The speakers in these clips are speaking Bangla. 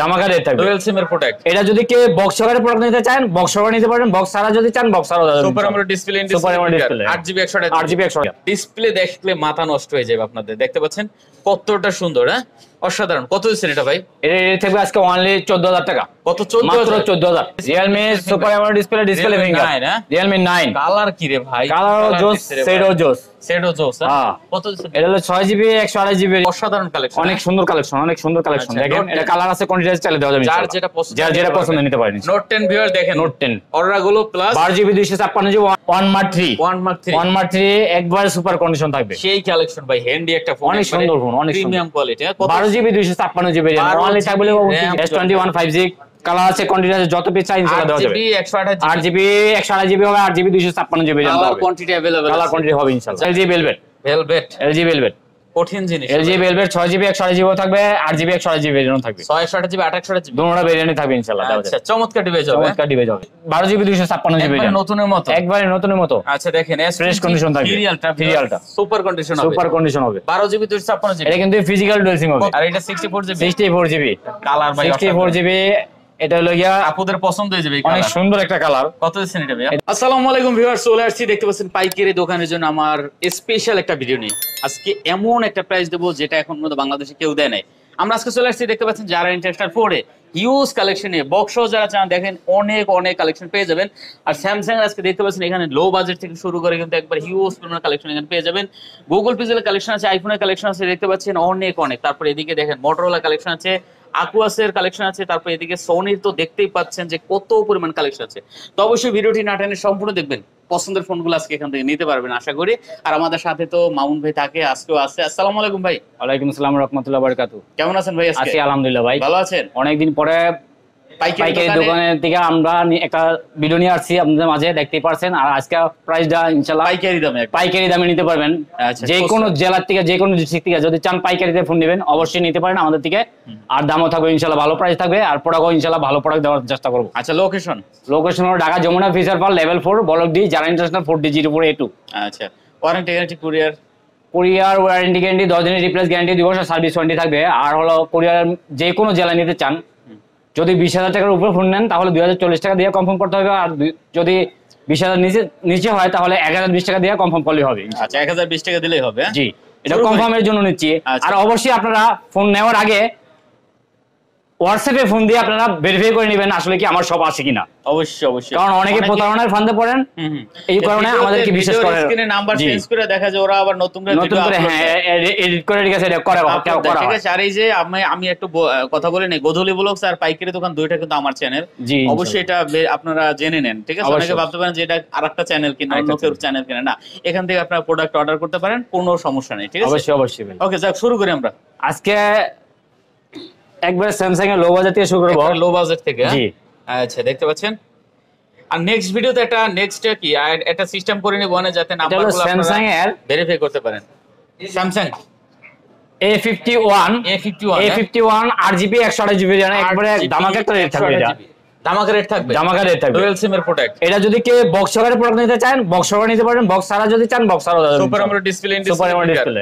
ধামাকা রেট থাকবে ডুয়াল সিম এর প্রোডাক্ট। এটা যদি কেউ বক্স সহকারে প্রোডাক্ট নিতে চান বক্স সহকারে নিতে পারেন, বক্স ছাড়া যদি চান বক্স ছাড়াও দাও। Super AMOLED display, super AMOLED display 8GB 128GB 8GB 128GB display দেখলে মাথা নষ্ট হয়ে যাবে আপনাদের। দেখতে পাচ্ছেন কতটা সুন্দর, হ্যাঁ অসাধারণ। কত দিচ্ছেন এটা ভাই? এটা রেট থাকবে আজকে অনলি 14000 টাকা। কত? মাত্র 14000। Realme super AMOLED display finger Realme 9। Colour কি রে ভাই? কালার জোস, সেডো জোস। সেডো জোস, হ্যাঁ। কত দিচ্ছেন? এটা হলো 6GB 128GB অসাধারণ কালেকশন, অনেক সুন্দর কালেকশন, অনেক সুন্দর কালেকশন। দেখেন এটা কালার আছে, কোয়ান্টিটি চাইলে দেওয়া যাবে। যার যেটা পছন্দ, যার যেটা পছন্দ নিতে পারেন। নোট 10 ভিউয়ার দেখেন, নোট 10 অররা গুলো plus 12GB 256GB 1 mark 3 1 mark 3 একবার সুপার কন্ডিশন থাকবে। সেই কালেকশন ভাই, হ্যান্ডি একটা ফোন, অনেক সুন্দর ফোন, অনেক premium quality. 12GB 256GB only থাকবে S21 5G কালার আছে, কোয়ান্টিটি আছে, যত পিস চাই ইনশাআল্লাহ দেওয়া যাবে। 8GB 128GB হবে, 8GB 256GB জানতে হবে। কোয়ান্টিটি अवेलेबल, কালার কোয়ান্টিটি হবে ইনশাআল্লাহ। LG ভেলভেট কঠিন জিনিস। LG ভেলভেট 6GB 128GB থাকবে, 8GB 128GB ভেরিয়েন্ট থাকবে। 128GB 8GB দুটোটা ভেরিয়েন্ট থাকবে ইনশাআল্লাহ। আচ্ছা, চমৎকার ডিভাইস হবে, চমৎকার ডিভাইস হবে। 12GB 256GB একবারে নতুনের মতো, একবারে নতুনের মতো। আচ্ছা দেখেন ফ্রেশ কন্ডিশন থাকবে, সিরিয়ালটা সুপার কন্ডিশন হবে, সুপার কন্ডিশন হবে। 12GB 256GB এটা কিন্তু ফিজিক্যাল ডুয়াল সিম হবে। আর এটা 64GB 64GB কালার ভাই 64GB। এটা হলো গিয়া আপুদের পছন্দ হয়ে যাবে, অনেক সুন্দর একটা কালার। কত দিচ্ছেন এটা ভাই? আসসালামু আলাইকুম ভিউয়ার্স, চলে আসছি, দেখতে পাচ্ছেন পাইকারি দোকানের জন্য আমার স্পেশাল একটা ভিডিও নিয়ে। আজকে এমন একটা প্রাইস দেবো যেটা এখন পর্যন্ত বাংলাদেশে কেউ দেয় নাই। আমরা আজকে চলে আসছি, দেখতে পাচ্ছেন যারা ইন্টারেস্টেড পড়ে হিউজ কালেকশন নিয়ে, বক্স যারা চান দেখেন অনেক অনেক কালেকশন পেয়ে যাবেন। আর স্যামসাং আজকে দেখতে পাচ্ছেন এখানে লো বাজেট থেকে শুরু করে কিন্তু একবার হিউজ পরিমাণ কালেকশন এখানে পেয়ে যাবেন। গুগল পিক্সেলের কালেকশন আছে, আইফোনের কালেকশন আছে, দেখতে পাচ্ছেন অনেক অনেক। তারপর এদিকে দেখেন মোটরোলা কালেকশন আছে, আকুয়াসের কালেকশন আছে, তারপর এদিকে সোনির তো দেখতেই পাচ্ছেন যে কত পরিমাণ কালেকশন আছে। তো অবশ্যই ভিডিওটি না টেনে সম্পূর্ণ দেখবেন, পছন্দের ফোনগুলো আজকে এখান থেকে নিতে পারবেন আশা করি। আর আমাদের সাথে তো মামুন ভাই থাকে, আজকেও আছে। আসসালামু আলাইকুম ভাই। ওয়ালাইকুম আসসালাম রাহমাতুল্লাহি ওয়া বারাকাতুহু। কেমন আছেন ভাই? আছি আলহামদুলিল্লাহ ভাই। ভালো আছেন? অনেকদিন পরে পাইকারি দোকানের থেকে আমরা একটা ভিডিও নিয়ে আসছি আপনাদের মাঝে, দেখতেই পারছেন। আর আজকে প্রাইসটা ইনশাআল্লাহ পাইকারি দামে নিতে পারবেন। যে কোনো জেলার থেকে, যে কোনো ডিস্ট্রিক্ট থেকে যদি চান পাইকারিতে ফোন নেবেন অবশ্যই নিতে পারেন আমাদের থেকে। আর দামও থাকবে ইনশাআল্লাহ, ভালো প্রাইস থাকবে। আর প্রোডাক্টও ইনশাআল্লাহ ভালো প্রোডাক্ট দেওয়ার চেষ্টা করব। আচ্ছা, লোকেশন হলো Dhaka Jamuna future park level 4 block D, যারা ইন্টারন্যাশনাল 4D04A2। আচ্ছা, warranty guarantee courier warranty guarantee 10 দিনের রিপ্লেস গ্যারান্টি, 2 বছর সার্ভিস ওয়ারেন্টি থাকবে। আর হলো কুরিয়ার যে কোনো জেলায় নিতে চান, যদি 20,000 টাকার উপরে ফোন নেন তাহলে 2040 টাকা দিয়ে কনফার্ম করতে হবে। আর যদি 20,000 নিচে হয় তাহলে 1020 টাকা দিয়ে কনফার্ম করলেই হবে। আচ্ছা, 1020 টাকা দিলেই হবে। জি, এটা কনফার্মের জন্য নিচ্ছি। আর অবশ্যই আপনারা ফোন নেওয়ার আগে হোয়াটসঅ্যাপে ফোন দিয়ে আপনারা ভেরিফাই করে নেবেন আসলে কি আমার সব আছে কিনা। অবশ্যই অবশ্যই, কারণ অনেকে প্রতারণার ফাঁদে পড়েন, এই কারণে আমাদেরকে বিশেষ করে স্ক্রিনে নাম্বার চেঞ্জ করে দেখা যায় ওরা আবার নতুন করে এডিট করে ঠিক আছে, এটা করে ঠিক আছে। আর এই যে আমি একটু কথা বলে নেই, গোধূলি ব্লগস আর পাইকারি দোকান দুইটা কিন্তু আমার চ্যানেল, অবশ্যই এটা আপনারা জেনে নেন, ঠিক আছে? অনেকে ভাবতে পারেন যে এটা আরেকটা চ্যানেল কিনা, অন্য কেউ চ্যানেল কিনা, না, এখান থেকে আপনারা প্রোডাক্ট অর্ডার করতে পারেন, কোনো সমস্যা নেই, ঠিক আছে? অবশ্যই অবশ্যই। ওকে, যাক শুরু করি আমরা আজকে একবার স্যামসাং এর লো বাজেট থেকে শুরু করব। লো বাজেট থেকে? জি। আচ্ছা, দেখতে পাচ্ছেন। আর নেক্সট ভিডিওতে নেক্সট কি একটা সিস্টেম করে নিব না, যাতে নাম্বারগুলো আপনারা স্যামসাং এর ভেরিফাই করতে পারেন। স্যামসাং A51 8GB 128GB একবারে ধামাকা একটা রেট থাকবে। এটা ধামাকা রেট থাকবে, ডুয়াল সিম এর প্রোডাক্ট। এটা যদি কেউ বক্স সহকারে প্রোডাক্ট নিতে চান বক্স সহকারে নিতে পারেন, বক্স ছাড়া যদি চান বক্স ছাড়াও দাও। Super AMOLED display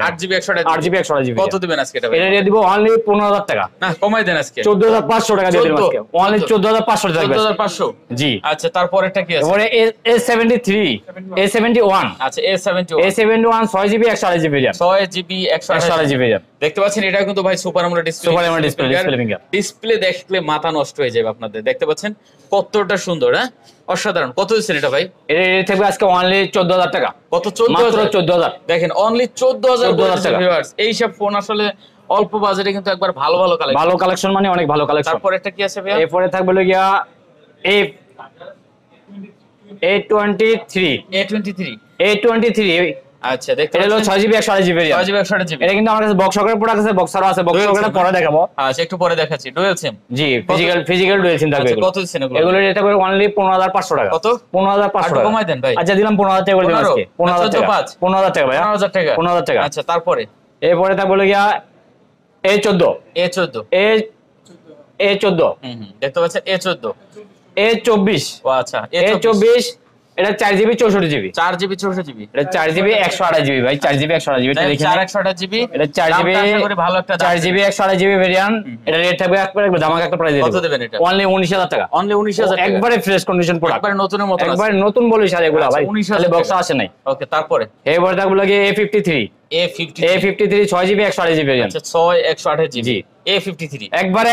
8GB 128GB কত দিবেন আজকে এটা? এটা দিয়ে দিব অনলি 15,000 টাকা। না, কমাই দেন আজকে 14,500 টাকা দিয়ে দিবেন আজকে। অনলি 14,500 টাকা থাকবে। 14,500। জি। আচ্ছা, তারপরেরটা কি আছে? এবারে A71 আচ্ছা, A71 6GB 128GB 6GB 128GB দেখতে পাচ্ছেন। এটা কিন্তু ভাই super AMOLED display finger display দেখলে মাথা নষ্ট হয়ে যাবে আপনাদের। দেখতে পাচ্ছেন কতটা সুন্দর, হ্যাঁ অসাধারণ। কত দিচ্ছেন এটা ভাই? এটা থাকবে আজকে অনলি 14,000 টাকা। কত? 14,000। দেখেন অনলি 14,000 টাকা। এই সব ফোন আসলে অল্প বাজেটে কিন্তু একবার ভালো কালেকশন মানে অনেক ভালো কালেকশন। তারপর একটা কি আছে ভাই? এরপরে থাকবে গিয়া A23। আচ্ছা, দেখতে এটা হলো 6GB 128GB। এটা কিন্তু আমার কাছে বক্স সহকারে প্রোডাক্ট আছে, বক্স ছাড়া আছে। বক্স সহকারে পরে দেখাবো। আচ্ছা, একটু পরে দেখাচ্ছি। Dual SIM? জি, ফিজিক্যাল ডুয়াল সিম থাকবে। কত দিচ্ছেন এগুলো? এগুলো এটা করে অনলি 15,500 টাকা। কত? 15,500 টাকা। কমাই দেন ভাই। আচ্ছা, দিলাম 15,000 টাকা করে দিলাম আজকে। 15,000 টাকা। 15,000 টাকা ভাই। 15,000 টাকা। আচ্ছা, তারপরে এরপরে থাকবে গিয়া A14। দেখতে পাচ্ছেন A14। A24। ও আচ্ছা, A24 এটা 4GB 64GB 4GB 64GB এটা 4GB 128GB ভাই 4GB 128GB এটা দেখেন 128GB এটা 4GB ভালো একটা 4GB 128GB ভেরিয়েন্ট এটা রেট থাকবে একবার ধামাকা একটা প্রাইস কত দেবেন এটা অনলি 19000 টাকা অনলি 19000 টাকা একবারে ফ্রেশ কন্ডিশন প্রোডাক্ট একবারে নতুনের মতো একবারে নতুন বলি স্যার এগুলা ভাই তাহলে বক্স আসে নাই ওকে তারপরে এবারে থাকবে লাগে A53 A53 6GB 128GB variant আচ্ছা 6 128GB জি A53 একবারে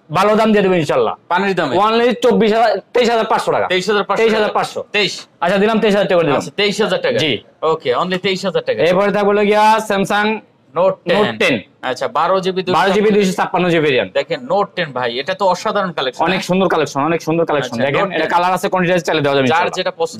ভালো দাম দিয়ে দেব ইনশাআল্লাহ পানির দামে অনলি 23500 টাকা 23500 23 আচ্ছা দিলাম 23000 টাকা দিলাম আচ্ছা 23000 টাকা জি ওকে অনলি 23000 টাকা এরপরে থাকবে লাগিয়া স্যামসাং নোট 10 আচ্ছা 12GB 256GB ভেরিয়েন্ট দেখেন নোট 10 ভাই এটা তো অসাধারণ কালেকশন অনেক সুন্দর কালেকশন দেখেন এটা কালার আছে কোয়ান্টিটি চাইলে দেওয়া যাবে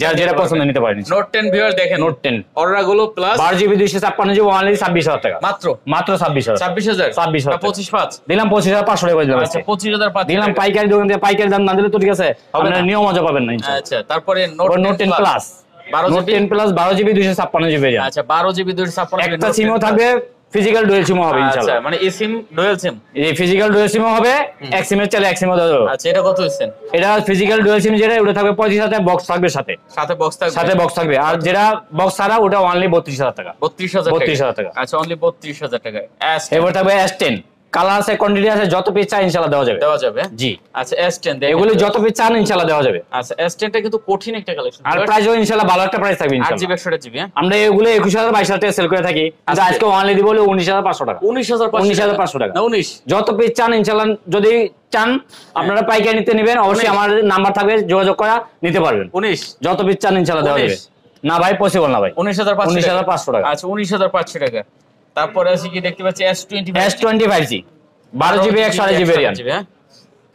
যার যেটা পছন্দ নিতে পারেন নোট 10 ভিউয়ার দেখেন নোট 10 অররা গুলো প্লাস 12GB 256GB অনলি 26000 টাকা মাত্র 26000 26000 25 দিলাম 25500 টাকা দিলাম আচ্ছা 25500 দিলাম পাইকারি দোকান থেকে পাইকারি দাম না দিলে তো ঠিক আছে আপনারা নিয়ম মজা পাবেন না আচ্ছা তারপরে note 10 plus 10 plus 12GB 256GB আচ্ছা 12GB 256GB একটা সিমও থাকবে ফিজিক্যাল ডুয়াল সিম হবে ইনশাআল্লাহ আচ্ছা মানে এই সিম ডুয়াল সিম এই ফিজিক্যাল ডুয়াল সিম হবে এক সিমের চাইলে এক সিমও দেওয়া যাবে আচ্ছা এটা কত হইছেন এটা ফিজিক্যাল ডুয়াল সিম যেটা ওটা থাকবে 25000 বক্স থাকবে সাথে বক্স থাকবে আর যেটা বক্স ছাড়া ওটা অনলি 32000 টাকা 32000 টাকা আচ্ছা অনলি 32000 টাকা এবার থাকবে S10 কালার আছে কোয়ান্টিটি আছে যত পিস চাই ইনশাআল্লাহ দেওয়া যাবে জি আচ্ছা S10 এগুলো যত পিস চান ইনশাআল্লাহ দেওয়া যাবে আচ্ছা S10 টা কিন্তু কঠিন একটা কালেকশন আর প্রাইসও ইনশাআল্লাহ ভালো একটা প্রাইস থাকবে ইনশাআল্লাহ 8GB 128GB আমরা এগুলো 21000 22000 টাকা সেল করে থাকি কিন্তু আজকে অনলি দিব 19500 টাকা 19500 টাকা না 19 যত পিস চান ইনশাআল্লাহ যদি চান আপনারা পাইকারি নিতে নেবেন অবশ্যই আমার নাম্বার থাকবে যোগাযোগ করা নিতে পারবেন 19 যত পিস চান ইনশাআল্লাহ দেওয়া যাবে না ভাই পসিবল না ভাই 19500 টাকা আচ্ছা 19500 টাকা তারপরে আছে কি দেখতে পাচ্ছি S25G 12GB 128GB ভেরিয়েন্ট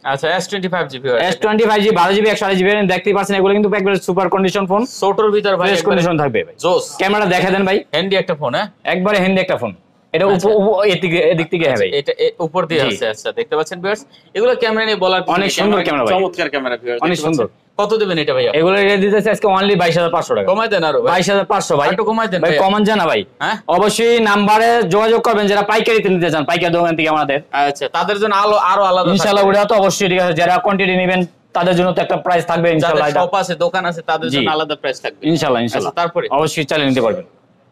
আচ্ছা S25G S25G 12GB 128GB variant দেখতেই পাচ্ছেন এগুলো কিন্তু একবারে সুপার কন্ডিশন ফোন ছোটর ভিতর ভাই ফ্রেশ কন্ডিশন থাকবে ভাই জোস ক্যামেরা দেখা দেন ভাই হ্যান্ডি একটা ফোন হ্যাঁ একবারে হ্যান্ডি একটা ফোন এটা এদিক থেকে হ্যাঁ ভাই এটা উপর দিয়ে আছে আচ্ছা দেখতে পাচ্ছেন ভিউয়ার্স এগুলো ক্যামেরা নিয়ে বলার অনেক সুন্দর ক্যামেরা ভাই চমৎকার ক্যামেরা ভিউয়ার্স অনেক সুন্দর কত দেবেন এটা ভাইয়া এগুলো রেট দিতেছে আজকে অনলি 22500 টাকা কমাই দেন আরো 22500 ভাই একটু কমাই দেন ভাই কমান জানা ভাই হ্যাঁ অবশ্যই নাম্বারে যোগাযোগ করবেন যারা পাইকারিতে নিতে চান পাইকারি দোকান থেকে আমাদের আচ্ছা তাদের জন্য আরো আলাদা ইনশাআল্লাহ ওটা তো অবশ্যই ঠিক আছে যারা কোয়ান্টিটি নেবেন তাদের জন্য তো একটা প্রাইস থাকবে ইনশাআল্লাহ শপ আছে দোকান আছে তাদের জন্য আলাদা প্রাইস থাকবে ইনশাআল্লাহ তারপরে অবশ্যই চালিয়ে নিতে পারবেন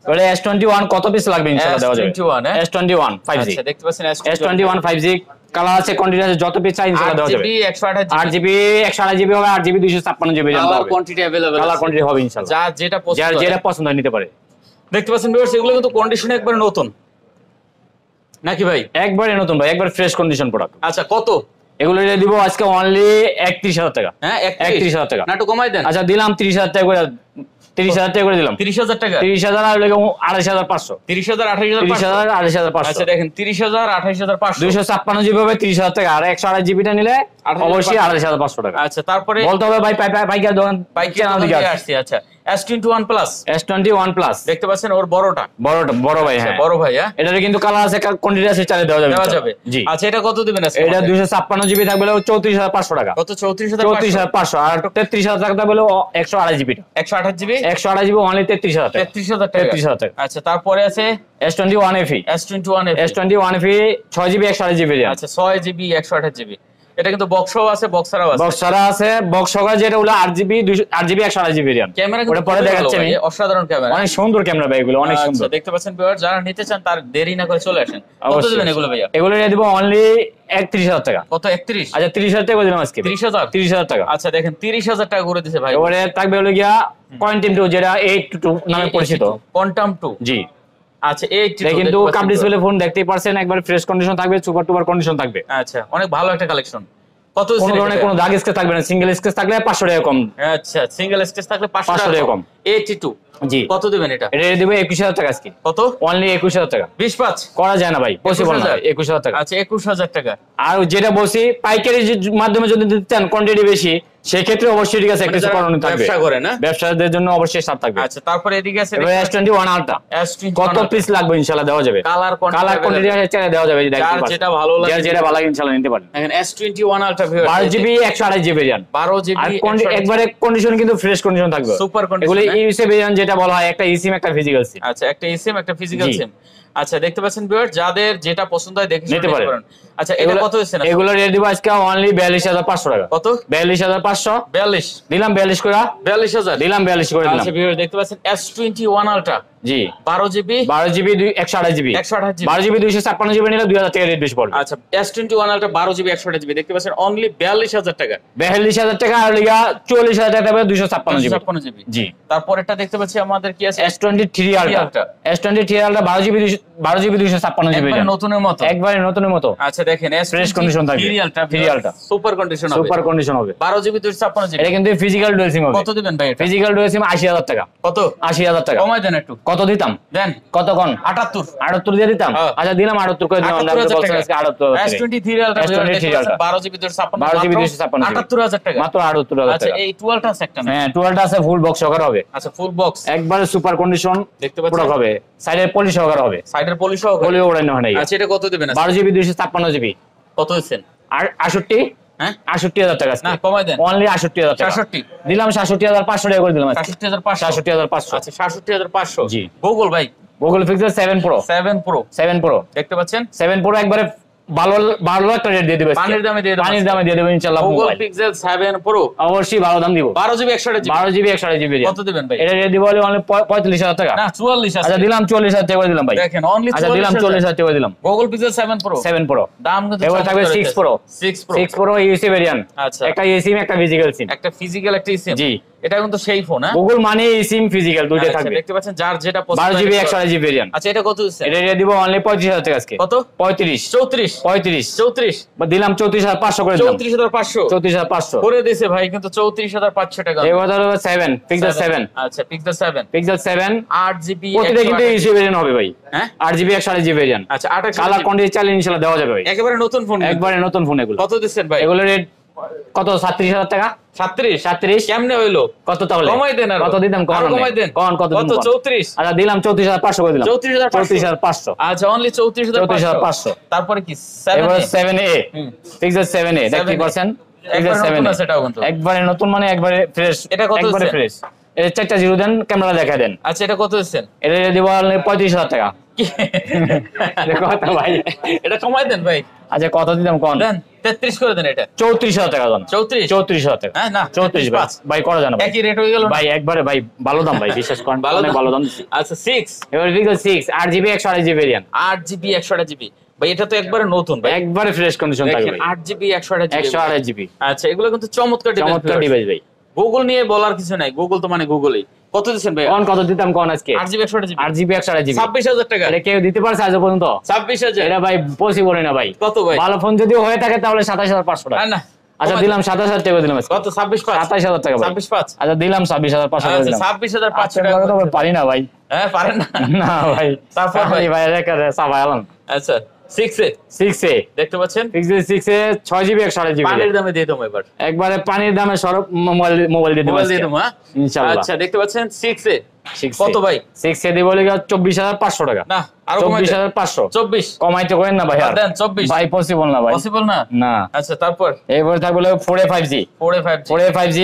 ওটা S21 কত পিস লাগবে ইনশাআল্লাহ দেওয়া যাবে S21 5G আচ্ছা দেখতে পাচ্ছেন S21 5G কালার আছে কোয়ান্টিটি আছে যত পিস চাই ইনশাআল্লাহ দেওয়া যাবে 8GB 128GB হবে 8GB 256GB colour quantity available colour quantity হবে ইনশাআল্লাহ যার যেটা পছন্দ হয় নিতে পারে দেখতে পাচ্ছেন ভিউয়ার্স এগুলো কিন্তু কন্ডিশন একবারে নতুন নাকি ভাই একবারে নতুন ভাই একবার ফ্রেশ কন্ডিশন প্রোডাক্ট আচ্ছা কত এগুলো দিব আজকে অনলি 31000 টাকা হ্যাঁ 31000 টাকা না একটু কমাই দেন আচ্ছা দিলাম 30000 টাকা করে 30000 টাকা করে দিলাম 30000 টাকা 30000 আর লাগে 28500 30000 28500 আচ্ছা দেখেন 30000 28500 256GB হবে 30000 টাকা আর 128GB টা নিলে অবশ্যই 28500 টাকা আচ্ছা তারপরে বলতে হবে ভাই পাইকার দোকান চ্যানেল দিকে আসছি আচ্ছা S21 প্লাস S21 প্লাস দেখতে পাচ্ছেন ওর বড় ভাই হ্যাঁ বড় ভাই হ্যাঁ এটারে কিন্তু কালার আছে কোয়ান্টিটি আছে চালিয়ে দেওয়া যাবে জি আচ্ছা এটা কত দিবেন আজকে এটা 256GB থাকবে 34500 টাকা কত 34500 আর 33000 টাকা থাকবে 128GB 128GB অনলি 33000 টাকা আচ্ছা তারপরে আছে S21 FE 6GB 128GB আচ্ছা 6GB 128GB এটা কিন্তু বক্সও আছে বক্সারও আছে বক্সারা আছে বক্সরা যেটা হলো 8GB 128GB ক্যামেরা ওটা পরে দেখাচ্ছি আমি অসাধারণ ক্যামেরা অনেক সুন্দর ক্যামেরা ভাই এগুলো অনেক সুন্দর দেখতে পাচ্ছেন ভিউয়ার যারা নিতে চান তার দেরি না করে চলে আসেন কত দিবেন এগুলো ভাইয়া এগুলো নিয়ে দিব অনলি 31000 টাকা কত 31 আচ্ছা 30000 টাকা দিলাম আজকে 30000 টাকা আচ্ছা দেখেন 30000 টাকা করে দিয়েছে ভাই এবারে থাকবে হলো গিয়া কোয়ান্টাম 2 যেটা 822 নামে পরিচিত কোয়ান্টাম 2 জি আচ্ছা 82 কিন্তু কাপ ডিসপ্লে ফোন দেখতেই পারছেন একবার ফ্রেশ কন্ডিশন থাকবে সুপার টুপার কন্ডিশন থাকবে আচ্ছা অনেক ভালো একটা কালেকশন কত কোনো ধরনের কোনো দাগ স্কেচ থাকবে না সিঙ্গেল স্কেচ থাকলে 500 টাকা কম আচ্ছা সিঙ্গেল স্কেচ থাকলে 500 টাকা কম 82 জি কত দিবেন এটা দেব 21000 টাকা আজকে কত অনলি 21000 টাকা 20 করা যায় না ভাই পসিবল না 21000 টাকা আচ্ছা 21000 টাকা আর যেটা বলছি পাইকারি মাধ্যমে যদি দিতে চান কোয়ান্টিটি বেশি সেই ক্ষেত্রে অবশ্যই ঠিক আছে একটা করণীয় থাকবে ব্যবসা করে না ব্যবসায়ীদের জন্য অবশ্যই ছাড় থাকবে আচ্ছা তারপরে এদিকে আছে S21 আলট্রা কত পিস লাগবে ইনশাআল্লাহ দেওয়া যাবে কালার কোয়ান্টিটি আছে দেওয়া যাবে যার যেটা ভালো লাগে যার যেটা ভালো লাগে ইনশাআল্লাহ নিতে পারেন দেখেন S21 ultra viewer 12GB 128GB variant 12GB আর একবারে কন্ডিশন কিন্তু ফ্রেশ কন্ডিশন থাকবে সুপার কন্ডিশন এগুলো ইউএসএ ভেরিয়েন্ট যেটা বলা হয় একটা eSIM একটা ফিজিক্যাল সিম আচ্ছা একটা eSIM একটা ফিজিক্যাল সিম আচ্ছা দেখতে পাচ্ছেন ভিউয়ার, যাদের যেটা পছন্দ হয় দেখে নিতে পারেন। আচ্ছা এটা কত হচ্ছে না? এগুলো রেট দিব আজকে অনলি 42500 টাকা। কত? 42500। 42 দিলাম 42 করে। 42000 দিলাম 42 করে দিলাম। আচ্ছা ভিউয়ার দেখতে পাচ্ছেন S21 আলট্রা, জি 12 GB 128 GB 128 GB 12 GB 256 GB নিলে 2000 টাকা রেট বেশি পড়বে। আচ্ছা S21 আলট্রা 12 জিবি 128 জিবি দেখতে পাচ্ছেন অনলি 42000 টাকা। 42000 টাকা আর লিগা 44000 টাকা দেবে 256 জিবি। 256 জিবি জি। তারপর এটা দেখতে পাচ্ছি আমাদের কি আছে? S23 ultra. S23 ultra 12 GB 256 GB. একবারে নতুনের মতো। একবারে নতুনের মতো। আচ্ছা দেখেন ফ্রেশ কন্ডিশন থাকবে। 3 আলট্রা সুপার কন্ডিশন হবে। সুপার কন্ডিশন হবে। 12 জিবি 256 জিবি। এটা কিন্তু ফিজিক্যাল ডুয়াল সিম হবে। কত দিবেন ভাই এটা? ফিজিক্যাল ডুয়াল সিম 80000 টাকা। কত? 80000 টাকা। কমাই দেন একটু। কত দিতাম? দেন। কত কোন? 78 দিয়ে দিতাম। আচ্ছা দিলাম 78 করে দিলাম। আমরা বলছি আজকে 78 S23 আলট্রা 12 জিবি 256 12 জিবি 256 78000 টাকা। মাত্র 78000 আচ্ছা টাকা। এই 12 টা একটা না? হ্যাঁ 12 টা আছে, ফুল বক্স সহকারে হবে। আচ্ছা ফুল বক্স একবারে সুপার কন্ডিশন দেখতে পাচ্ছেন পুরো হবে। সাইডের পলিশ সহকারে হবে। সাইডের পলিশ সহকারে। পলিও ওড়ানো হয় না। আচ্ছা এটা কত দিবেন? 12 জিবি 256 জিবি। কত হচ্ছেন? আর 68। হ্যাঁ 68000 টাকা। না কমাই দেন। অনলি 68000 টাকা। 66 দিলাম 67500 টাকা করে দিলাম। 67500 67500। আচ্ছা 67500 জি। গুগল ভাই, গুগল পিক্সেল 7 প্রো। 7 প্রো দেখতে পাচ্ছেন 7 প্রো একবারে ভালো ভালো একটা রেট দিয়ে দিবে। পানির দামে দিয়ে দেব। পানির দামে দিয়ে দেব ইনশাআল্লাহ। গুগল পিক্সেল 7 প্রো অবশ্যই ভালো দাম দিব। 12 জিবি 128 জিবি 12 জিবি 128 জিবি। কত দিবেন ভাই? এটা রেট দিব অনলি 45000 টাকা। না 44 আছে। আচ্ছা দিলাম 40000 টাকা করে দিলাম ভাই। দেখেন অনলি 44। আচ্ছা দিলাম 40000 টাকা করে দিলাম। গুগল পিক্সেল 7 প্রো 7 প্রো দাম কিন্তু এবার থাকবে 6 প্রো। 6 প্রো ইউসি ভেরিয়েন্ট। আচ্ছা একটা ইসিম একটা ফিজিক্যাল সিম। একটা ফিজিক্যাল একটা সিম। জি এটা কিন্তু সেই ফোন। হ্যাঁ গুগল মানে ইসিম ফিজিক্যাল দুইটা থাকবে। দেখতে পাচ্ছেন যার যেটা পছন্দ। 12 জিবি 128 জিবি ভেরিয়েন্ট। আচ্ছা এটা কত দিচ্ছেন? এটা রেট দিব অনলি 35000 টাকা আজকে। কত? 35 34 বা দিলাম 34500 করে দিলাম। 34500 34500 করে দিয়েছে ভাই, কিন্তু 34500 টাকা। এবার হলো 7 পিক্সেল 7। আচ্ছা পিক্সেল 7 8 জিবি প্রতিটা কিন্তু ইসি ভেরিয়েন্ট হবে ভাই। হ্যাঁ 8 জিবি 128 জিবি ভেরিয়েন্ট। আচ্ছা 8 কালার কন্ডিশন চাইলে ইনশাআল্লাহ দেওয়া যাবে ভাই। একেবারে নতুন ফোন। একবারে নতুন ফোন এগুলো। কত দিচ্ছেন ভাই? এগুলো রেট কত? 37000 টাকা। 37 কেমনে হইলো? কত তাহলে? কমাই দেন। আর কত দিতাম? কমাই দেন। কত 34। আচ্ছা দিলাম 34500 করে দিলাম। 34500 আচ্ছা অনলি 34500। তারপরে কি? এবার 7a পিক্সেল 7a দেখতে পাচ্ছেন। পিক্সেল 7 একবারে নতুন মানে একবারে ফ্রেশ। এটা কত? একবারে ফ্রেশ। এটা 4টা জিরো দেন, ক্যামেরা দেখায় দেন। আচ্ছা এটা কত দিচ্ছেন? এটা দিব 35000 টাকা। কত ভাই? এটা কমাই দেন ভাই। আচ্ছা কত দিতাম কোন? দেন 33 করে দেন। এটা 34000 টাকা দেন। 34000 টাকা। হ্যাঁ না 34 ভাই করা জানা একই রেট হয়ে গেল ভাই। একবারে ভাই ভালো দাম ভাই, বিশ্বাস করেন অনেক ভালো দাম দিছি। আচ্ছা 6 এবার pixel 6 8 GB 128 GB variant. 8 GB 128 GB ভাই, এটা তো একবারে নতুন ভাই। একবারে ফ্রেশ কন্ডিশন থাকবে ভাই। 8 জিবি 128 জিবি। আচ্ছা এগুলো কিন্তু চমৎকার ডিভাইস ভাই। গুগল নিয়ে বলার কিছু নাই, গুগল তো মানে গুগলই। কত দিচ্ছেন ভাই? কত দিতাম কোন আজকে? 8 জিবি 128 জিবি 8 জিবি 128 জিবি 26000 টাকা। এটা কেউ দিতে পারছে আজ পর্যন্ত? 26000 এটা ভাই পসিবল না ভাই। কত ভাই? ভালো ফোন যদি হয়ে থাকে তাহলে 27500 টাকা। না আচ্ছা দিলাম 27000 টাকা দিলাম আজকে। কত? 26500 27000 টাকা ভাই। 26500 আচ্ছা দিলাম 26500 টাকা দিলাম। 26500 টাকা তো পারি না ভাই। হ্যাঁ পারেন না। না ভাই। তারপর ভাই রেখে সাবাইলাম। আচ্ছা 6a দেখতে পাচ্ছেন। Pixel 6a 6 GB 128 GB. পানির দামে দিয়ে দেবো এবার। একবারে পানির দামে সরব মোবাইল দিয়ে দেবো। হ্যাঁ ইনশাআল্লাহ। আচ্ছা দেখতে পাচ্ছেন 6a কত ভাই? 6a দিব লাগা 24500 টাকা। না আরো কমাই দেন। 24500 24 কমাইতে করেন না ভাই। আর দেন 24 ভাই পসিবল না ভাই। পসিবল না। না। আচ্ছা তারপর এবারে থাকবে 4a 5G 4a 5G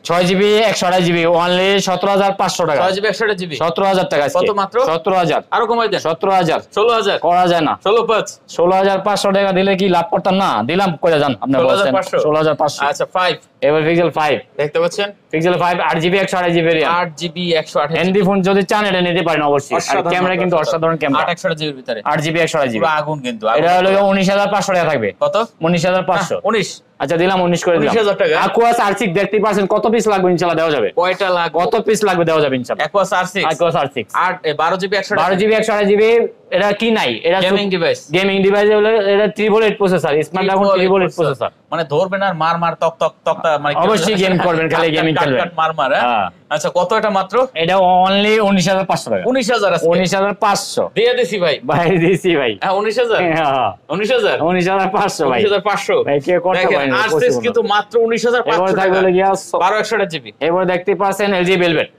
6 GB 128 GB only 17500 টাকা। 6 জিবি 128 জিবি 17000 টাকা আজকে। কত মাত্র? 17000 আরো কমাই দেন। 17000 16000 করা যায় না। 16500 টাকা দিলে কি লাভ করতাম না? দিলাম কইরা যান আপনি বলছেন 16500। আচ্ছা 5 এবার পিক্সেল 5 দেখতে পাচ্ছেন। Pixel 5 8 GB 128 GB 8 GB 128 and phone যদি চান এটা নিতে পারেন অবশ্যই। আর ক্যামেরা কিন্তু অসাধারণ ক্যামেরা। 8 128 জিবির ভিতরে 8 জিবি 128 জিবি পুরো আগুন কিন্তু। এটা হলো 19500 টাকা থাকবে। কত? 19500 19 আচ্ছা দিলাম 19 করে দিলাম। 19000 টাকা। Aquas R6 দেখতে পাচ্ছেন কত পিস লাগবে ইনশাআল্লাহ দেওয়া যাবে। কয়টা লাগবে? কত পিস লাগবে দেওয়া যাবে ইনশাআল্লাহ। Aquas R6 12 GB 12 GB 128 GB এটা কি নাই? এটা গেমিং ডিভাইস হলো এটা 3 প্রসেসর, স্ন্যাপড্রাগন 3 প্রসেসর। মানে ধরবেন আর মার তক মানে অবশ্যই গেম করবেন, খালি গেমিং খেলবেন। মার হ্যাঁ। আচ্ছা কত এটা মাত্র? এটা অনলি 19500 টাকা। 19000 আছে। 19500 দিয়ে দিছি ভাই। ভাই দিছি ভাই। হ্যাঁ 19000 হ্যাঁ 19500 ভাই। 19500 ভাই কে করতে পারেন? আর6 কিন্তু মাত্র 19500 টাকা। 12 128 জিবি এবার দেখতে পাচ্ছেন LG ভেলভেট।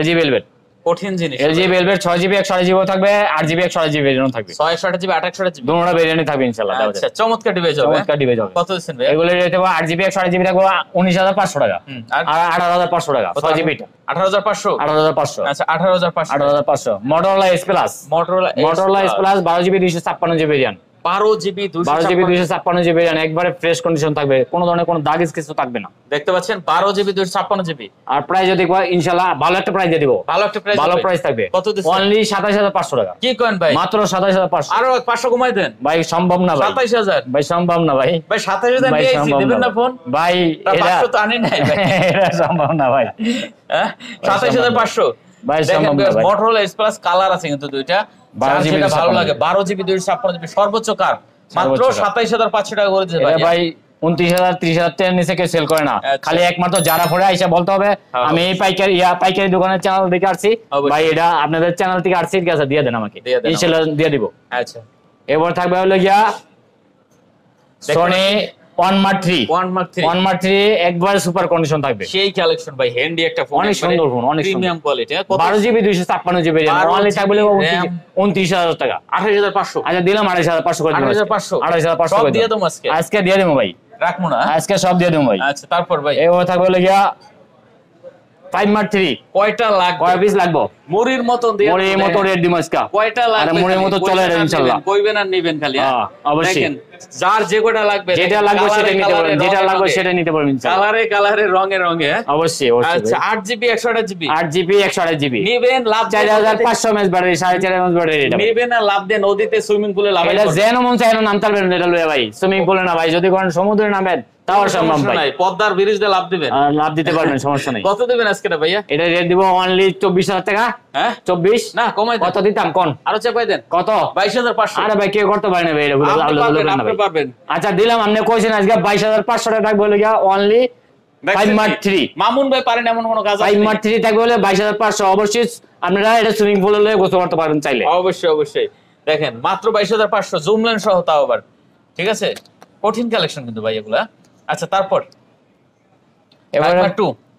LG ভেলভেট কঠিন জিনিস। LG Velvet 6GB 128GB থাকবে, 8GB 128GB ভেরিয়েন্ট থাকবে। 628GB 828GB দুটোটা ভেরিয়েন্টই থাকবে ইনশাআল্লাহ। আচ্ছা চমৎকার ডিভাইস হবে। চমৎকার ডিভাইস হবে। কত দিচ্ছেন ভাই? এগুলো রেট হবে 8GB 128GB থাকবে 19500 টাকা। আর 18500 টাকা 6GB টা 18500। 18500। আচ্ছা 18500। 18500। Motorola S Plus। Motorola S Plus 12GB 256GB variant. 12GB 256GB variant একবারে ফ্রেশ কন্ডিশন থাকবে, কোনো ধরনের কোনো দাগ কিছু থাকবে না। দেখতে পাচ্ছেন 12GB 256GB। আর প্রাইস যদি ইনশাআল্লাহ ভালো একটা প্রাইস দিয়ে দিব। ভালো প্রাইস থাকবে। কত দিচ্ছেন? অনলি 27500 টাকা। কি কোন ভাই? মাত্র 27500। আরো 500 কমাই দেন ভাই সম্ভব না ভাই। 27000 ভাই সম্ভব না ভাই। ভাই 27000 দিয়েছি, দিবেন না ফোন? ভাই এটা 500 তো আনি নাই ভাই। এটা সম্ভব না ভাই। হ্যাঁ 27500 ভাই সম্ভব না ভাই। Motorola S Plus কালার আছে কিন্তু দুইটা, যেটা ভালো লাগে। 12GB 256GB সর্বোচ্চ কার মাত্র 27500 টাকা করে দিতে ভাই। ভাই 29000 30000 এর নিচে কেউ সেল করে না। খালি একমাত্র যারা পরে আইসা বলতে হবে আমি এই পাইকারি দোকানের চ্যানেল থেকে আসছি ভাই, এটা আপনাদের চ্যানেল থেকে আসছি, ঠিক আছে দিয়ে দেন আমাকে, ইনশাআল্লাহ দিয়ে দিব। আচ্ছা এবার থাকবে হলো গিয়া Sony 1 Mark 3 একবার সুপার কন্ডিশন থাকবে। সেই কালেকশন ভাই, হ্যান্ডি একটা ফোন, অনেক সুন্দর ফোন, অনেক premium quality. 12GB 256GB only থাকবে 29000 টাকা। 28500। আচ্ছা দিলাম 28500 করে দিলাম। 28500 সব দিয়ে দেবো আজকে। আজকে দিয়ে দেবো ভাই, রাখবো না আজকে সব দিয়ে দেবো ভাই। আচ্ছা তারপর ভাই এবার থাকবে হলো গিয়া 5 Mark 3 কয়টা লাগবে? কয় পিস লাগবে? মুড়ির মতন দিয়ে মুড়ির মতো রেড ডিমাসকা কয়টা লাগবে? আরে মুড়ির মতো চলে রে ইনশাআল্লাহ। কইবেন আর নেবেন খালি। হ্যাঁ অবশ্যই। দেখেন যার যে কয়টা লাগবে, যেটা লাগবে সেটা নিতে পারবেন, যেটা লাগবে সেটা নিতে পারবেন ইনশাআল্লাহ। কালারে রঙে রঙে অবশ্যই অবশ্যই। আচ্ছা 8GB 128GB 8GB 128GB নেবেন, লাভ 4500 mAh ব্যাটারি, 4500 mAh ব্যাটারি এটা নেবেন না, লাভ দেন নদীতে সুইমিং পুলে লাভ। এটা যেন মন চায় নাম তালবেন এটা লয়ে ভাই, সুইমিং পুলে না ভাই, যদি কোন সমুদ্রে নামেন তাও সম্ভব ভাই, পদ্মার ব্রিজ দিয়ে লাভ দিবেন, লাভ দিতে পারবেন, সমস্যা নাই। কত দিবেন আজকে না ভাইয়া? এটা রেট দিব অনলি 24000 টাকা। হ্যাঁ 24 না কমাই দেন। কত দিতাম কোন? আরো চাপাই দেন। কত? 22500। আরে ভাই কেউ করতে পারে না ভাই, এটা আপনি পারবেন। আচ্ছা দিলাম, আপনি কইছেন আজকে 22500 টাকা থাকবে বলে গিয়া অনলি 5 Mark 3। মামুন ভাই পারেন এমন কোন কাজ আছে? 5 Mark 3 থাকবে বলে 22500। অবশ্যই আপনারা এটা সুইমিং পুলে লয়ে গোসল করতে পারবেন চাইলে। অবশ্যই অবশ্যই। দেখেন মাত্র 22500 জুম লেন্স সহ, তাও আবার ঠিক আছে। কঠিন কালেকশন কিন্তু ভাই এগুলা। আচ্ছা তারপর এবার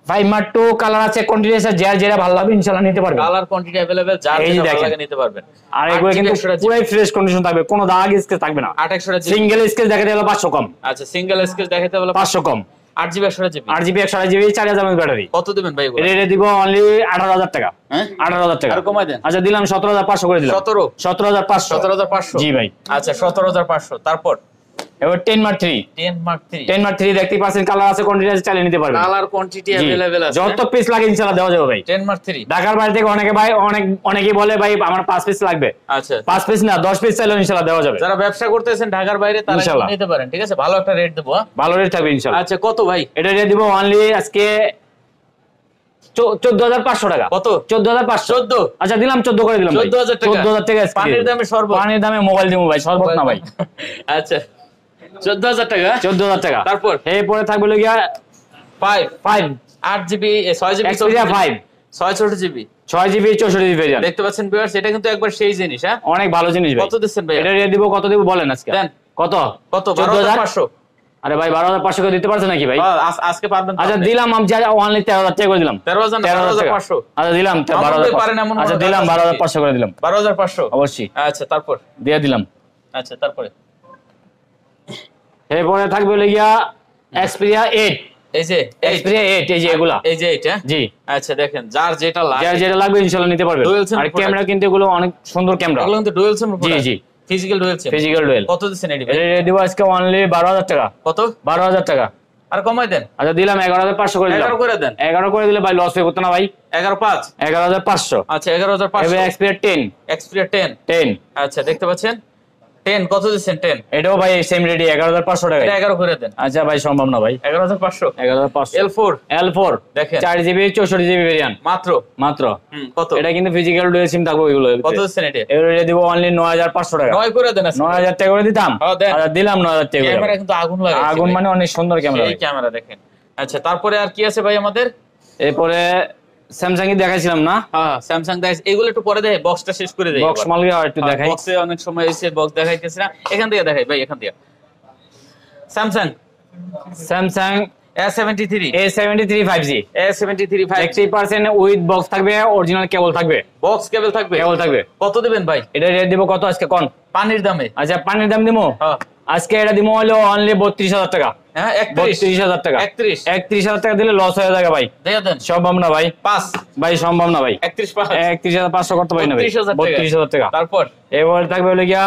5 Mark 2 কালার আছে, কোয়ান্টিটি আছে, যেটা ভালো লাগবে ইনশাআল্লাহ নিতে পারবেন। কালার কোয়ান্টিটি अवेलेबल, যার যেটা ভালো লাগে নিতে পারবেন। আর এগুলো কিন্তু পুরো ফ্রেশ কন্ডিশন থাকবে, কোনো দাগ স্কেচ থাকবে না। 828GB সিঙ্গেল স্কেচ দেখাতে হলো 500 কম। আচ্ছা সিঙ্গেল স্কেচ দেখাতে হলো 500 কম। 8GB 128GB 8GB 4000 mAh battery. কত দিবেন ভাই এগুলো? এটা দিব অনলি 18000 টাকা। হ্যাঁ 18000 টাকা। আর কমাই দেন। আচ্ছা দিলাম 17500 করে দিলাম। 17500 17500 জি ভাই। আচ্ছা 17500। তারপর এবার 10 Mark 3 10 Mark 3 দেখতে পাচ্ছেন, কালার আছে, কোয়ান্টিটি আছে, চালিয়ে নিতে পারবেন। কালার কোয়ান্টিটি अवेलेबल আছে, যত পিস লাগে ইনশাআল্লাহ দেওয়া যাবে ভাই। 10 Mark 3 ঢাকার বাইরে থেকে অনেকে ভাই অনেকেই বলে ভাই আমার 5 পিস লাগবে। আচ্ছা 5 পিস না 10 পিস চাইলে ইনশাআল্লাহ দেওয়া যাবে। যারা ব্যবসা করতেছেন ঢাকার বাইরে তারা নিতে পারেন, ঠিক আছে। ভালো একটা রেট দেব, ভালো রেট থাকবে ইনশাআল্লাহ। আচ্ছা কত ভাই? এটা রেট দিব অনলি আজকে 14500 টাকা। কত? 14500। 14। আচ্ছা দিলাম 14 করে দিলাম ভাই। 14000 টাকা। 14000 টাকা পানির দামে শরবত। পানির দামে মোবাইল দিমু ভাই, শরবত না ভাই। আচ্ছা 14000 টাকা। 14000 টাকা। তারপর এরপরে থাকবে লগিয়া 5 8GB 6GB Xperia 5 6GB 6GB 64GB variant. দেখতে পাচ্ছেন ভিউয়ার্স, এটা কিন্তু একবার সেই জিনিস। হ্যাঁ অনেক ভালো জিনিস ভাই। কত দিচ্ছেন ভাই? এটা রেট দিব কত দিব বলেন আজকে? দেন। কত? 12500। আরে ভাই 12500 করে দিতে পারছেন নাকি ভাই? আজকে পারবেন। আচ্ছা দিলাম আমি অনলি 13000 টাকা করে দিলাম। 13500। আচ্ছা দিলাম 12000। আচ্ছা দিলাম 12500 করে দিলাম। 12500 অবশ্যই। আচ্ছা তারপর দিয়ে দিলাম। আচ্ছা তারপরে এরপরে থাকবে লগিয়া Xperia 8। এই যে Xperia 8 এই যে এগুলা, এই যে এটা জি। আচ্ছা দেখেন যার যেটা লাগে, যার যেটা লাগবে ইনশাআল্লাহ নিতে পারবেন। আর ক্যামেরা কিন্তু এগুলো অনেক সুন্দর ক্যামেরা। এগুলো কিন্তু ডুয়াল সিম। জি জি physical dual SIM. Physical dual. কত দিচ্ছেন এডি ভাই? এটা দিব আজকে অনলি 12000 টাকা। কত? 12000 টাকা। আর কমাই দেন। আচ্ছা দিলাম 11500 করে দিলাম। 11 করে দেন। 11 করে দিলে ভাই লস হয়ে যেত না ভাই। 11500। 11500। আচ্ছা 11500। এবারে Xperia 10। আচ্ছা দেখতে পাচ্ছেন 10 কত দিচ্ছেন? 10 এটাও ভাই সেম রেডি 11500 টাকা। এটা 11 করে দেন। আচ্ছা ভাই সম্ভব না ভাই। 11500। 11500। L4 দেখেন 4GB 64GB ভেরিয়েন্ট মাত্র। কত? এটা কিন্তু ফিজিক্যাল ডুয়াল সিম থাকবে এগুলো। কত দিচ্ছেন এটা? এবারে দিব অনলি 9500 টাকা। 9 করে দেন। 9000 টাকা করে দিতাম। আচ্ছা দিলাম 9000 টাকা। ক্যামেরা কিন্তু আগুন লাগে। আগুন মানে অনেক সুন্দর ক্যামেরা। এই ক্যামেরা দেখেন। আচ্ছা তারপরে আর কি আছে ভাই আমাদের? এরপরে স্যামসাং এর দেখাইছিলাম না? হ্যাঁ স্যামসাং দেখাইছি, এগুলো একটু পরে দেখাই, বক্সটা শেষ করে দেই। বক্স মালকে আর একটু দেখাই। বক্সে অনেক সময় এসে বক্স দেখাইতেছি না, এখান থেকে দেখাই ভাই। এখান থেকে Samsung A73 A73 5G A73 60% with box থাকবে, অরিজিনাল কেবল থাকবে, বক্স কেবল থাকবে, কেবল থাকবে। কত দিবেন ভাই? এটা রেট দিব কত আজকে কোন পানির দামে? আচ্ছা পানির দাম দিমু আজকে এটা দিমু হলো অনলি 32000 টাকা। হ্যাঁ 32000 টাকা। 31000 টাকা দিলে লস হয়ে যাবে ভাই। দিয়ে দেন। সম্ভব না ভাই। 5 ভাই সম্ভব না ভাই। 31500 করতে পারি না ভাই। 32000 টাকা। তারপর এবার থাকবে হলো গিয়া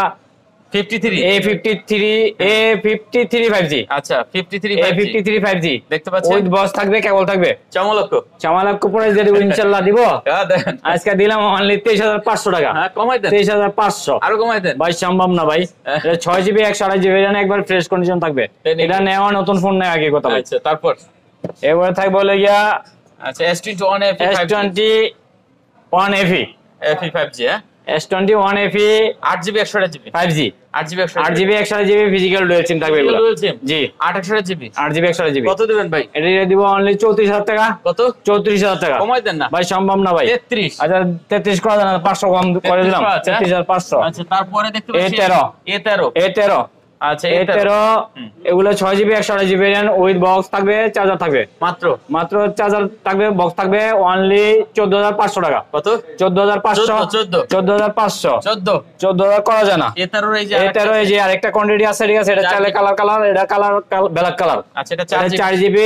53 A53 5G। আচ্ছা 53 A53 5G দেখতে পাচ্ছেন, উইথ বক্স থাকবে, কেবল থাকবে। চামালক্ষ প্রাইস দিয়ে দিব ইনশাআল্লাহ দিব। হ্যাঁ দেন। আজকে দিলাম অনলি 23500 টাকা। হ্যাঁ কমাই দেন। 23500 আরো কমাই দেন ভাই। সম্ভব না ভাই। এটা 6GB 128GB জানা একবার ফ্রেশ কন্ডিশন থাকবে। এটা নেওয়া নতুন ফোন নেওয়া আগে কথা ভাই। আচ্ছা তারপর এবারে থাকবে হলো গিয়া আচ্ছা S21 FE 5G হ্যাঁ S21 FE 8GB 128GB 5G 8GB 128GB physical dual সিম থাকবে এগুলো। জি 8GB 128GB কত দিবেন ভাই? এটা দিব অনলি 34000 টাকা। কত? 34000 টাকা। কমাই দেন না ভাই। সম্ভব না ভাই। 33 আচ্ছা 33 করা যায় না, 500 কম করে দিলাম। 33500। আচ্ছা তারপরে দেখতে পাচ্ছি A13 আচ্ছা A13 এগুলো 6GB 128GB উইথ বক্স থাকবে, চার্জার থাকবে। মাত্র চার্জার থাকবে, বক্স থাকবে অনলি 14500 টাকা। কত? 14500 14500 14000 করা যায় না। A13 এই যে আরেকটা কোয়ান্টিটি আছে, ঠিক আছে। এটা চাইলে কালার, এটা কালার ব্ল্যাক কালার। আচ্ছা এটা 4GB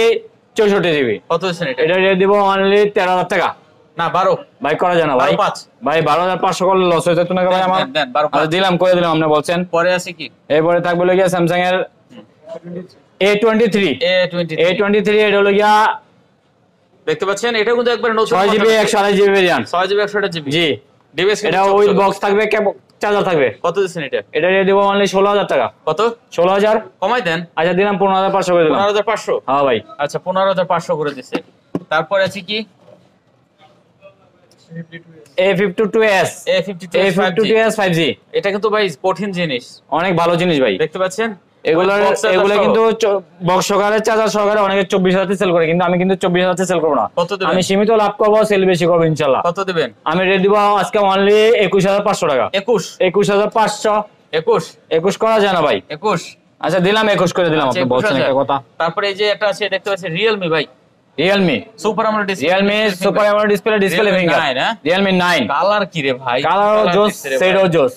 64GB। কত দিবেন এটা? এটা রেট দিব অনলি 13000 টাকা। না 12 ভাই করা যায় না ভাই। ভাই 12500 করলে লস হয়ে যেত না ভাই আমার। দিলাম করে দিলাম, আপনি বলছেন। পরে আছে কি? এরপরে থাকবে গিয়া স্যামসাং এর A23 এটা হলো গিয়া দেখতে পাচ্ছেন, এটা কিন্তু একবার নতুন 6GB 128GB variant. 6GB 128GB জি ডিভাইস। এটা উইথ বক্স থাকবে, চার্জার থাকবে। কত দিবেন এটা? এটা রেট দিব অনলি 16000 টাকা। কত? 16000 কমাই দেন। আচ্ছা দিলাম 15500 করে দিলাম। 15500 হ্যাঁ ভাই। আচ্ছা 15500 করে দিছে। তারপর আছে কি? A52s 5G। এটা কিন্তু ভাই কঠিন জিনিস, অনেক ভালো জিনিস ভাই। দেখতে পাচ্ছেন এগুলো কিন্তু বক্স সহকারে, চার্জার সহকারে অনেকে 24000 সেল করে, কিন্তু আমি কিন্তু 24000 সেল করব না। আমি সীমিত লাভ করব, সেল বেশি করব ইনশাআল্লাহ। কত দিবেন? আমি রেট দিব আজকে অনলি 21500 টাকা। 21500 21 করা যায় না ভাই। 21 আচ্ছা দিলাম 21 করে দিলাম। আপনি বলছেন একটা কথা। তারপরে এই যে একটা আছে দেখতে পাচ্ছেন Realme ভাই। Realme super AMOLED display. Realme super AMOLED display finger. Realme 9 colour কি রে ভাই? কালার জোস, সেডো জোস।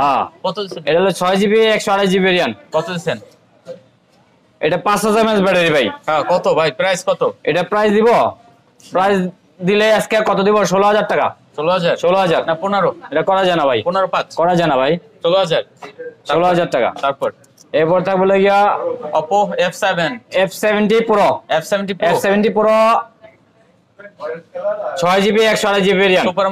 হ্যাঁ কত দিছেন? এটা হলো 6GB 128GB ভেরিয়েন্ট। কত দিছেন? এটা 5000 mAh ব্যাটারি ভাই। হ্যাঁ কত ভাই? প্রাইস কত? এটা প্রাইস দিলে আজকে কত দিব? 16000 টাকা। 16000 না 15? এটা করা যায় না ভাই। 15.5 করা যায় না ভাই। 16000 টাকা। তারপর এরপর থাকবে গিয়া Oppo F70 Pro 6GB 128GB variant. Super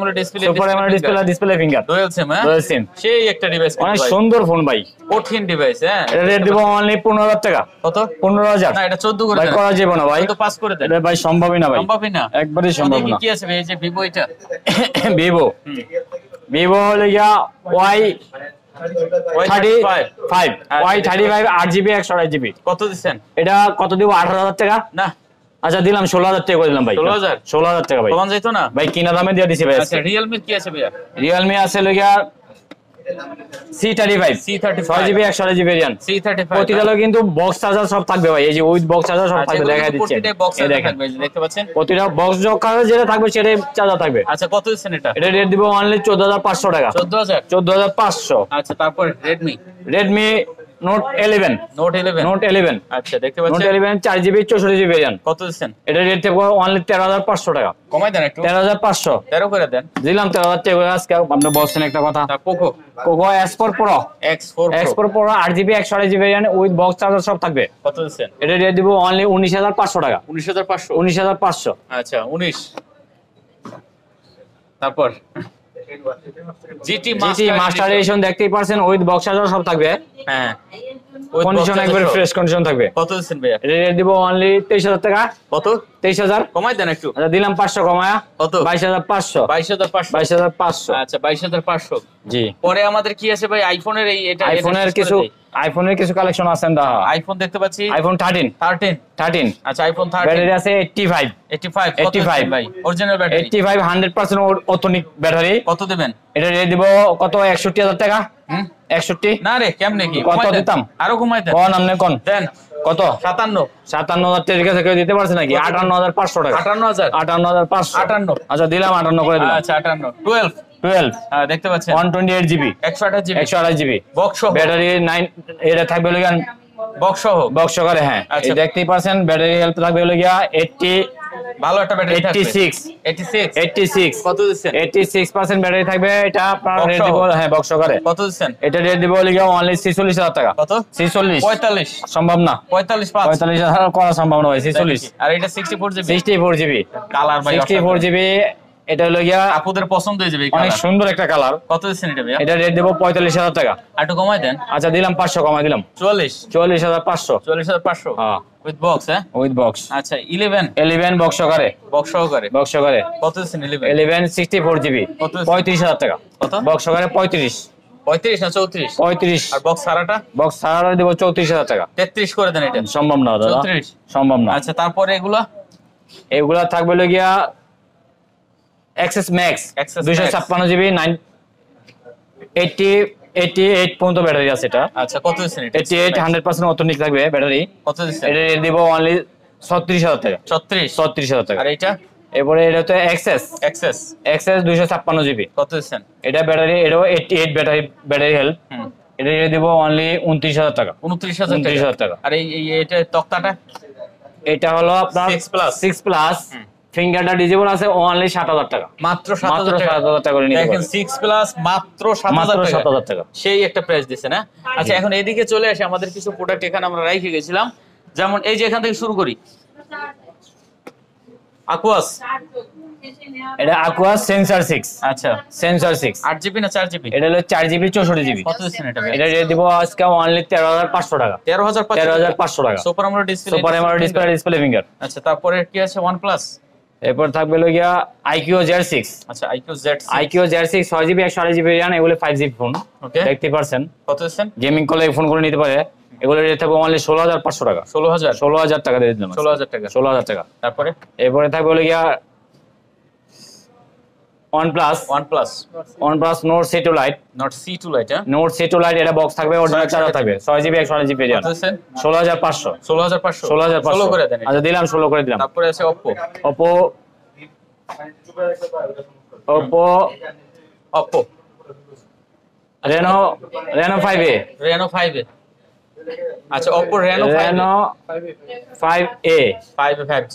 AMOLED display finger. Dual SIM. সেই একটা ডিভাইস, অনেক সুন্দর ফোন ভাই। কঠিন ডিভাইস। হ্যাঁ এটা রেট দিব অনলি 15000 টাকা। কত? 15000 না এটা 14 করে দেন। ভাই করা যাবে না ভাই। তো পাস করে দেন। এটা ভাই সম্ভবই না ভাই। একবারই সম্ভব না। কি আছে ভাই? এই যে Vivo এটা Vivo হলো গিয়া Y35 8GB 128GB। কত দিবেন? এটা কত দিব? 18000 টাকা। না আচ্ছা দিলাম 16000 টাকা করে দিলাম ভাই। 16000 টাকা ভাই। কমান যাইতো না ভাই, কিনা দামে দিয়ে দিছি ভাই। আচ্ছা Realme কি আছে ভাইয়া? Realme আছে লগিয়া C35 6GB 128GB ভেরিয়েন্ট। প্রতিটা কিন্তু বক্স চার্জার সব থাকবে ভাই। এই যে উইথ বক্স চার্জার সব থাকবে, দেখাই দিচ্ছি। এই দেখেন দেখতে পাচ্ছেন, প্রতিটা বক্স চার্জার যেটা থাকবে সেটাই চার্জার থাকবে। আচ্ছা কত দিবেন এটা? এটা রেট দিব অনলি 14500 টাকা। 14500। আচ্ছা তারপর Redmi Note 11 আচ্ছা দেখতে পাচ্ছেন Note 11 4GB 64GB ভেরিয়েন্ট। কত দিবেন? এটা রেট থাকবে অনলি 13500 টাকা। কমাই দেন একটু। 13500 13 করে দেন। দিলাম 13000 টাকা আজকে। আপনি বলছেন একটা কথা। Poco X4 Pro 8GB 128GB variant with box charger সব থাকবে। কত দিবেন? এটা রেট দিব অনলি 19500 টাকা। 19500। আচ্ছা 19। তারপর GT মাস্টার এডিশন দেখতেই পারছেন, উইথ বক্স চার্জার সব থাকবে। হ্যাঁ কন্ডিশন একবারে ফ্রেশ কন্ডিশন থাকবে। কত দিবেন ভাইয়া? রেট দিব অনলি 23000 টাকা। কত? 23000 কমাই দেন একটু। আচ্ছা দিলাম 500 কমায়া। কত? 22500। 22500। 22500। আচ্ছা 22500। জি। পরে আমাদের কি আছে ভাই? আইফোনের এটা আইফোনের কিছু কালেকশন আছে। আইফোন দেখতে পাচ্ছি। আইফোন 13। আচ্ছা আইফোন 13 ব্যাটারি আছে 85 ভাই। Original battery 85 100% authentic battery. কত দিবেন? এটা রেট দিব কত? 61000 টাকা। 61 না রে কেমনে কি? কত দিতাম? আরো কমাই দেন। কোন আমনে কোন দেন কত 57,000 টাকা কাছে কেউ দিতে পারছে নাকি? 58,500 টাকা। 58,500। আচ্ছা দিলাম 58 করে দিলাম। আচ্ছা 58 12 হ্যাঁ দেখতে পাচ্ছেন 128 জিবি 128 জিবি বক্স ব্যাটারি 9 এটা থাকবে লগিয়া বক্স করে। হ্যাঁ এই দেখতেই পাচ্ছেন ব্যাটারি হেলথ থাকবে লগিয়া 80 ভালো একটা ব্যাটারি থাকবে 86 কত দিচ্ছেন? 86% ব্যাটারি থাকবে। এটা আপনার রেট দিব হ্যাঁ বক্স করে কত দিচ্ছেন? এটা রেট দিব লগিয়া অনলি 46000 টাকা। কত 46 45 সম্ভব না 45,000 করা সম্ভব না ভাই 46। আর এটা 64 জিবি কালার ভাই 64 জিবি এটা লগিয়া আপুদের পছন্দ হয়ে যাবে। অনেক সুন্দর একটা কালার। কত দিচ্ছেন এটা ভাই? এটা রেট দেব 45,000 টাকা। একটু কমাই দেন। আচ্ছা দিলাম 500 কমাই দিলাম 44,500 হ্যাঁ উইথ বক্স। হ্যাঁ উইথ বক্স। আচ্ছা 11 বক্স করে কত দিচ্ছেন? 11 64 জিবি 35,000 টাকা। কত বক্স করে? 35 না 34 আর বক্স সারাটা দেব 34,000 টাকা। 33 করে দেন। এটা সম্ভব না দাদা 34 সম্ভব না। আচ্ছা তারপরে এগুলা থাকবে লগিয়া এক্সএস ম্যাক্স 256 জিবি 88 পর্যন্ত ব্যাটারি আছে এটা। আচ্ছা কত দিচ্ছেন? 88 100% অথেন্টিক থাকবে ব্যাটারি। কত দিচ্ছেন? এটা রেট দিব অনলি 36,000 টাকা। 36,000 টাকা। আর এটা এরপরে এটা তো এক্সএস 256 জিবি কত দিচ্ছেন? এটা ব্যাটারি এটাও 88 ব্যাটারি হেলথ। এটা রেট দিব অনলি 29,000 টাকা। 29,000 টাকা। আর এই এটা তক্তাটা এটা হলো আপনার 6 প্লাস ফিঙ্গারটা ডিজেবল আছে অনলি 7,000 টাকা। মাত্র 7,000 টাকা করে নিতে পারবেন। দেখেন 6 প্লাস মাত্র 7,000 টাকা। সেই একটা প্রাইস দিছে না। আচ্ছা এখন এদিকে চলে আসি, আমাদের কিছু প্রোডাক্ট এখানে আমরা রাইখে গেছিলাম। যেমন এই যে এখান থেকে শুরু করি আকুয়াস। এটা আকুয়াস সেন্সর 6। আচ্ছা সেন্সর 6 8GB না 4GB? এটা হলো 4GB 64GB। কত দিচ্ছেন এটা? এটা রেট দিব আজকে অনলি 13,500 টাকা। 13,500 টাকা। Super AMOLED display finger. আচ্ছা তারপরে কি আছে? OnePlus। এরপর থাকবে লগিয়া IQ Z6। আচ্ছা IQ Z6 6GB 128GB RAM এগুলো 5GB ফোন। দেখতে পারছেন কত দিচ্ছেন? গেমিং কলে ফোন করে নিতে পারে। এগুলো রেট থাকবে অনলি 16,500 টাকা। 16,000 টাকা দিয়ে দিলাম। 16,000 টাকা। তারপরে এরপরে থাকবে লগিয়া OnePlus Nord C2 Lite। Nord C2 Lite এটা বক্স থাকবে, অরিজিনাল চার্জার থাকবে। 6GB 128GB RAM। 16,500 16,500 করে দেন। আচ্ছা দিলাম 16 করে দিলাম। তারপরে আছে Oppo Reno 5A। আচ্ছা Oppo Reno 5A 5G।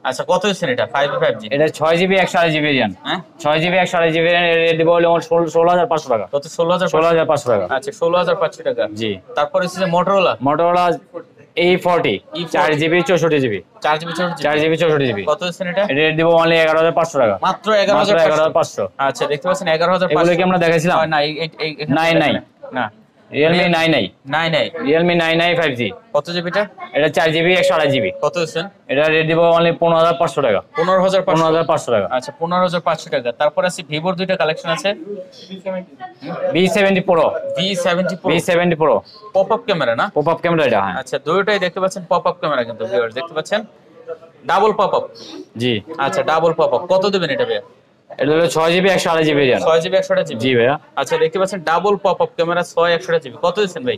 আচ্ছা কত দিচ্ছেন এটা? 5G এটা 6GB 128GB RAM। হ্যাঁ 6GB 128GB RAM এর দিব হলো 16,500 টাকা। কত? 16,500 টাকা। আচ্ছা 16,500 টাকা। জি। তারপর হচ্ছে Motorola E40 4GB 64GB। 4GB 64GB। কত দিচ্ছেন এটা? রেট দিব অনলি 11,500 টাকা। মাত্র 11,500। আচ্ছা দেখতে পাচ্ছেন 11,500। এগুলো কি আমরা দেখাইছিলাম? না না Realme 9i 5G। কত জিবিটা? এটা 4GB 128GB। কত দিচ্ছেন? এটা রেট দিব অনলি 15,500 টাকা। 15,500 টাকা। আচ্ছা 15,500 টাকা। তারপর আছে ভিভোর দুইটা কালেকশন আছে। V70 Pro pop up camera না? পপ আপ ক্যামেরা এটা। হ্যাঁ আচ্ছা দুটোই দেখতে পাচ্ছেন পপ আপ ক্যামেরা কিন্তু ভিউয়ার্স দেখতে পাচ্ছেন। Double pop up. জি। আচ্ছা ডাবল পপ আপ কত দিবেন এটা ভাইয়া? এটা হলো 6GB 128GB RAM। 6GB 128GB। জি ভাইয়া। আচ্ছা দেখতে পাচ্ছেন double pop up camera 6 128GB। কত দিচ্ছেন ভাই?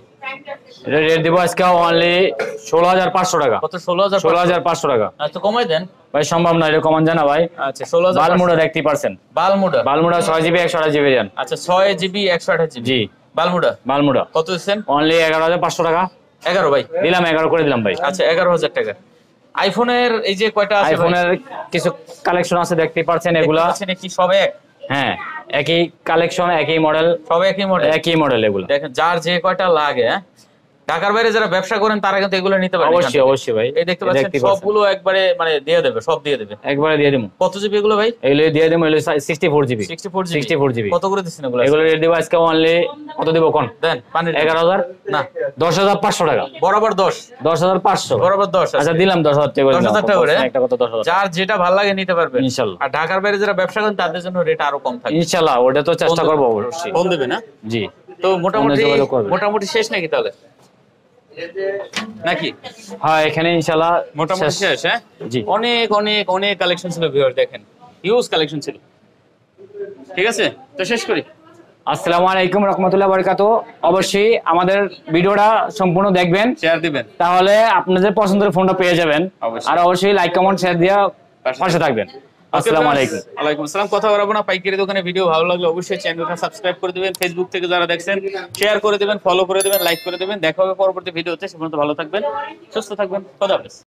এটা রেট দিব আজকে অনলি 16,500 টাকা। কত? 16,500 টাকা। আচ্ছা কমাই দেন ভাই। সম্ভব না, এটা কমান জানা ভাই। আচ্ছা 16,000। বালমুডা দেখতে পারছেন? বালমুডা 6GB 128GB RAM। আচ্ছা 6GB 128GB। জি বালমুডা কত দিচ্ছেন? অনলি 11,500 টাকা। 11 ভাই দিলাম 11 করে দিলাম ভাই। আচ্ছা 11,000 টাকা। আইফোনের এই যে কয়টা আছে? আইফোনের কিছু কালেকশন আছে দেখতে পাচ্ছেন। এগুলা কি সব এক? হ্যাঁ একই কালেকশন, একই মডেল, সব একই মডেল এগুলো। দেখেন যার যে কয়টা লাগে। ঢাকার বাইরে যারা ব্যবসা করেন তারা কিন্তু এগুলো নিতে পারবে। অবশ্যই ভাই। এই দেখতে পাচ্ছেন সবগুলো একবারে মানে দিয়ে দেবে, সব দিয়ে দেবে, একবারে দিয়ে দেব। কত জিবি এগুলো ভাই? এগুলো দিয়ে দেব হলো 64GB। 64GB কত করে দিচ্ছেন এগুলো? এগুলো রেট দেব আজকে অনলি কত দেব কোন? দেন 11,000 না 10,500 টাকা। বরাবর 10,500 বরাবর 10। আচ্ছা দিলাম 10,000 টাকা। 10,000 টাকা করে একটা কত 10,000। যার যেটা ভালো লাগে নিতে পারবে ইনশাআল্লাহ। আর ঢাকার বাইরে যারা ব্যবসা করেন তাদের জন্য রেট আরো কম থাকবে ইনশাআল্লাহ। ওটা তো চেষ্টা করব অবশ্যই। ফোন দেবে না? জি। তো মোটামুটি শেষ নাকি তাহলে নাকি? হ্যাঁ এখানে ইনশাআল্লাহ মোটামুটি শেষ। হ্যাঁ জি। অনেক কালেকশন ছিল ভিউয়ার, দেখেন হিউজ কালেকশন ছিল। ঠিক আছে তো শেষ করি। আসসালামু আলাইকুম রহমতুল্লাহ বারাকাতুহু। অবশ্যই আমাদের ভিডিওটা সম্পূর্ণ দেখবেন, শেয়ার দিবেন, তাহলে আপনাদের পছন্দের ফোনটা পেয়ে যাবেন। অবশ্যই। আর অবশ্যই লাইক কমেন্ট শেয়ার দিয়ে পাশে থাকবেন। আসসালামু আলাইকুম। ওয়ালাইকুম আসসালাম। কথা বলবো না, পাইকারি দোকানে ভিডিও ভালো লাগলে অবশ্যই চ্যানেলটা সাবস্ক্রাইব করে দিবেন। ফেসবুক থেকে যারা দেখছেন শেয়ার করে দিবেন, ফলো করে দিবেন, লাইক করে দিবেন। দেখা হবে পরবর্তী ভিডিওতে। সে পর্যন্ত ভালো থাকবেন, সুস্থ থাকবেন। খোদা হাফেজ।